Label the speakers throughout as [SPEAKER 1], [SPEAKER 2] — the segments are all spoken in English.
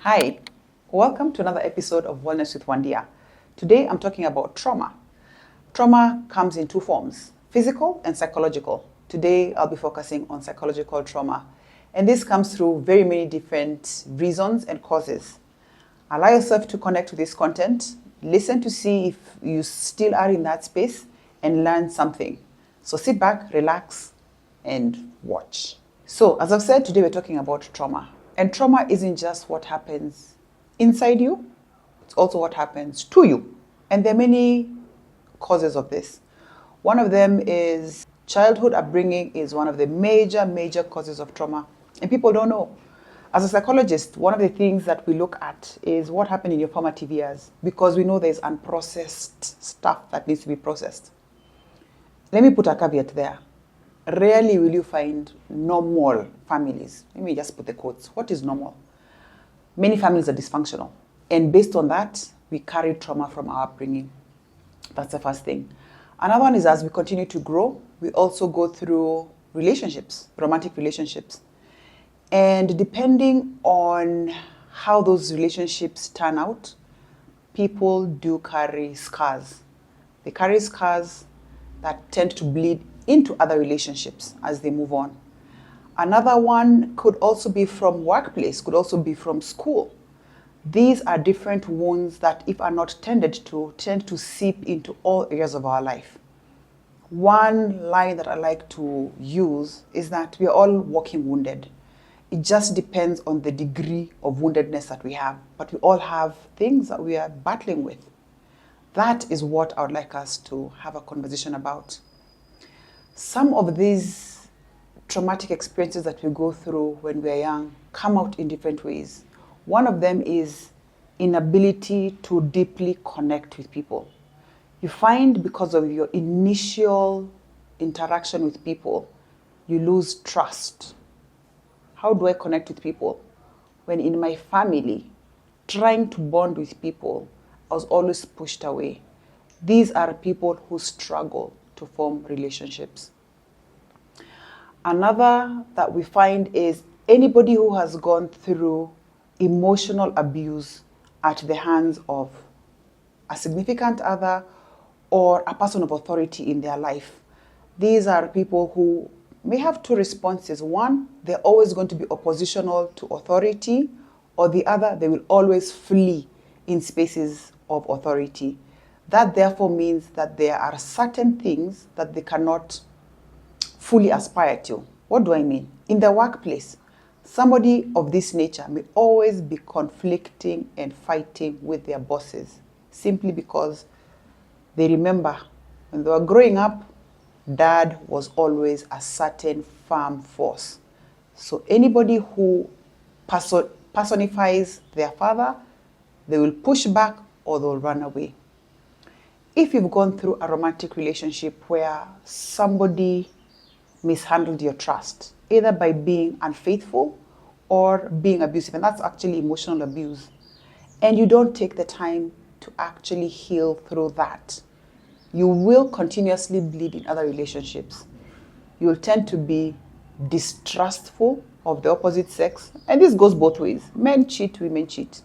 [SPEAKER 1] Hi, welcome to another episode of Wellness with Wandia. Today I'm talking about trauma. Trauma comes in two forms, physical and psychological. Today I'll be focusing on psychological trauma. And this comes through very many different reasons and causes. Allow yourself to connect to this content, listen to see if you still are in that space and learn something. So sit back, relax, and watch. So as I've said, today we're talking about trauma. And trauma isn't just what happens inside you, it's also what happens to you. And there are many causes of this. One of them is childhood upbringing is one of the major causes of trauma. And people don't know. As a psychologist, one of the things that we look at is what happened in your formative years, because we know there's unprocessed stuff that needs to be processed. Let me put a caveat there. Rarely will you find normal families. Let me just put the quotes. What is normal? Many families are dysfunctional. And based on that, we carry trauma from our upbringing. That's the first thing. Another one is as we continue to grow, we also go through relationships, romantic relationships. And depending on how those relationships turn out, people do carry scars. They carry scars that tend to bleed into other relationships as they move on. Another one could also be from workplace, could also be from school. These are different wounds that, if are not tended to, tend to seep into all areas of our life. One line that I like to use is that we are all walking wounded. It just depends on the degree of woundedness that we have, but we all have things that we are battling with. That is what I would like us to have a conversation about. Some of these traumatic experiences that we go through when we're young come out in different ways. One of them is inability to deeply connect with people. You find because of your initial interaction with people, you lose trust. How do I connect with people? When in my family, trying to bond with people, I was always pushed away. These are people who struggle to form relationships. Another that we find is anybody who has gone through emotional abuse at the hands of a significant other or a person of authority in their life. These are people who may have two responses. One, they're always going to be oppositional to authority, or the other, they will always flee in spaces of authority. That therefore means that there are certain things that they cannot fully aspire to. What do I mean? In the workplace, somebody of this nature may always be conflicting and fighting with their bosses simply because they remember when they were growing up, dad was always a certain firm force. So anybody who personifies their father, they will push back or they'll run away. If you've gone through a romantic relationship where somebody mishandled your trust, either by being unfaithful or being abusive, and that's actually emotional abuse, and you don't take the time to actually heal through that, you will continuously bleed in other relationships. You will tend to be distrustful of the opposite sex, and this goes both ways. Men cheat, women cheat.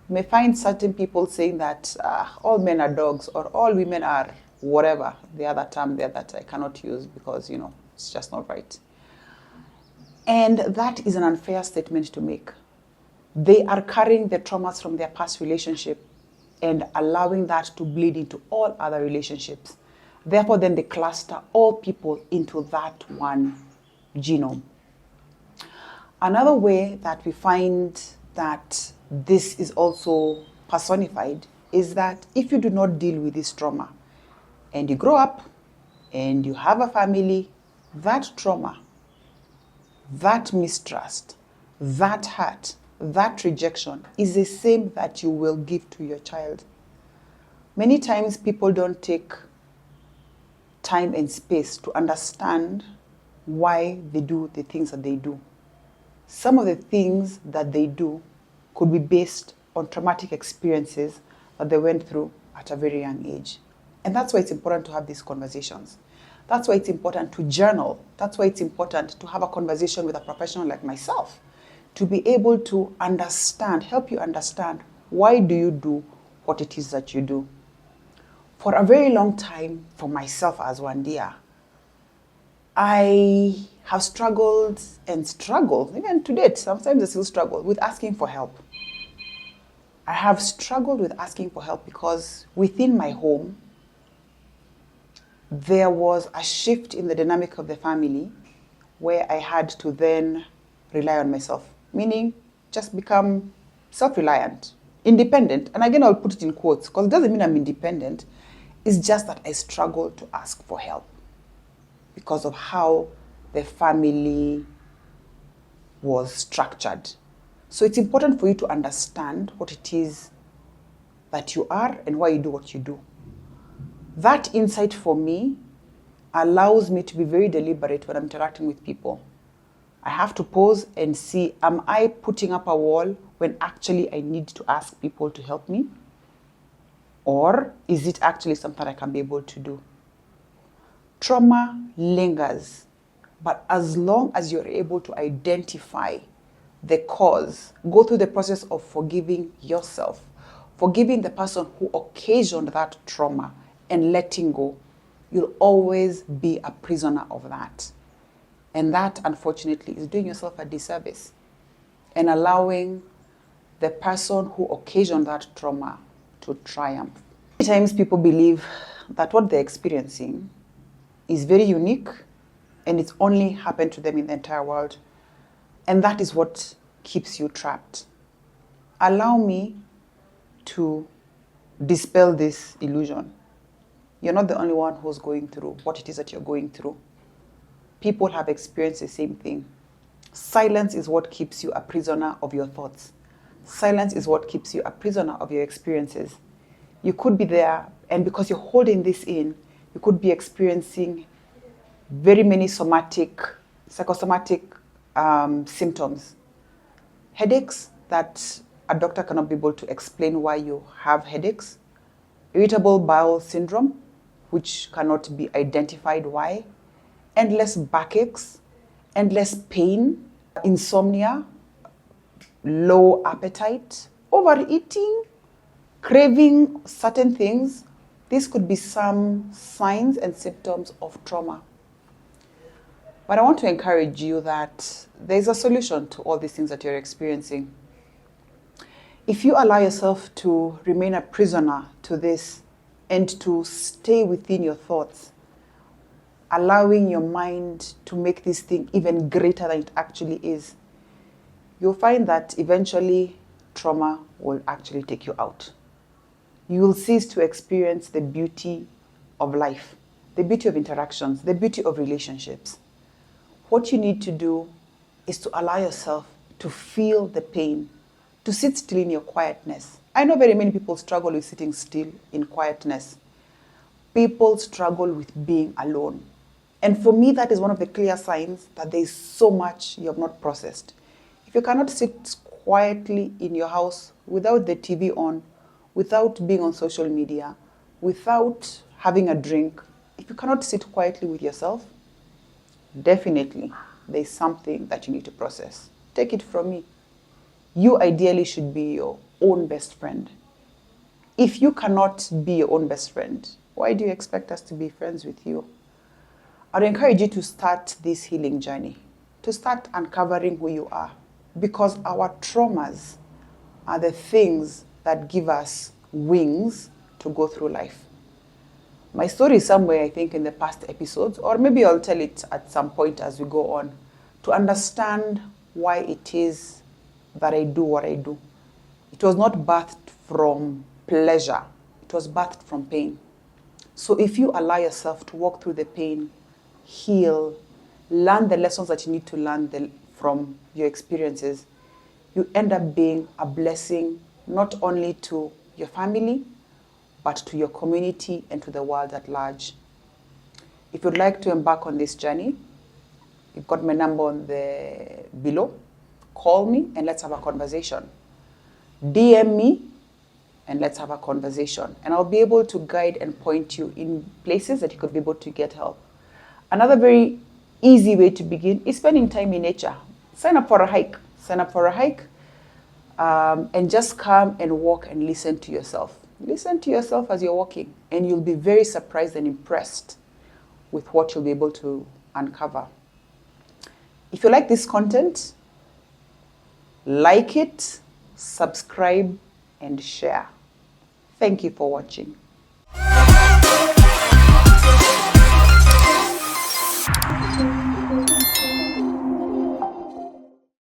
[SPEAKER 1] You may find certain people saying that all men are dogs or all women are whatever, the other term there that I cannot use because, it's just not right. And that is an unfair statement to make. They are carrying the traumas from their past relationship and allowing that to bleed into all other relationships. Therefore, then they cluster all people into that one genome. Another way that we find that this is also personified is that if you do not deal with this trauma and you grow up and you have a family, that trauma, that mistrust, that hurt, that rejection is the same that you will give to your child. Many times people don't take time and space to understand why they do the things that they do. Some of the things that they do could be based on traumatic experiences that they went through at a very young age. And that's why it's important to have these conversations. That's why it's important to journal. That's why it's important to have a conversation with a professional like myself to be able to understand, help you understand, why do you do what it is that you do. For a very long time, for myself as Wandia, I have struggled and struggled, even to date, sometimes I still struggle with asking for help. I have struggled with asking for help because within my home, there was a shift in the dynamic of the family where I had to then rely on myself, meaning just become self-reliant, independent. And again, I'll put it in quotes because it doesn't mean I'm independent. It's just that I struggle to ask for help because of how the family was structured. So it's important for you to understand what it is that you are and why you do what you do. That insight for me allows me to be very deliberate when I'm interacting with people. I have to pause and see, am I putting up a wall when actually I need to ask people to help me? Or is it actually something I can be able to do? Trauma lingers, but as long as you're able to identify the cause, go through the process of forgiving yourself, forgiving the person who occasioned that trauma, and letting go, you'll always be a prisoner of that. And that, unfortunately, is doing yourself a disservice and allowing the person who occasioned that trauma to triumph. Many times people believe that what they're experiencing is very unique and it's only happened to them in the entire world. And that is what keeps you trapped. Allow me to dispel this illusion. You're not the only one who's going through what it is that you're going through. People have experienced the same thing. Silence is what keeps you a prisoner of your thoughts. Silence is what keeps you a prisoner of your experiences. You could be there, and because you're holding this in, you could be experiencing very many psychosomatic symptoms. Headaches that a doctor cannot be able to explain why you have headaches. Irritable bowel syndrome, which cannot be identified why. Endless backaches, endless pain, insomnia, low appetite, overeating, craving certain things. These could be some signs and symptoms of trauma. But I want to encourage you that there's a solution to all these things that you're experiencing. If you allow yourself to remain a prisoner to this and to stay within your thoughts, allowing your mind to make this thing even greater than it actually is, you'll find that eventually trauma will actually take you out. You will cease to experience the beauty of life, the beauty of interactions, the beauty of relationships. What you need to do is to allow yourself to feel the pain, to sit still in your quietness. I know very many people struggle with sitting still in quietness. People struggle with being alone. And for me, that is one of the clear signs that there is so much you have not processed. If you cannot sit quietly in your house without the TV on, without being on social media, without having a drink, if you cannot sit quietly with yourself, definitely there is something that you need to process. Take it from me. You ideally should be your own best friend. If you cannot be your own best friend, why do you expect us to be friends with you? I'd encourage you to start this healing journey, to start uncovering who you are, because our traumas are the things that give us wings to go through life. My story is somewhere, I think, in the past episodes, or maybe I'll tell it at some point as we go on, to understand why it is that I do what I do. It was not birthed from pleasure. It was birthed from pain. So if you allow yourself to walk through the pain, heal, learn the lessons that you need to learn from your experiences, you end up being a blessing not only to your family, but to your community and to the world at large. If you'd like to embark on this journey, you've got my number on the below. Call me and let's have a conversation. DM me and let's have a conversation. And I'll be able to guide and point you in places that you could be able to get help. Another very easy way to begin is spending time in nature. Sign up for a hike. sign up for a hike, and just come and walk and listen to yourself. Listen to yourself as you're walking, and you'll be very surprised and impressed with what you'll be able to uncover. If you like this content, like it, subscribe, and share. Thank you for watching.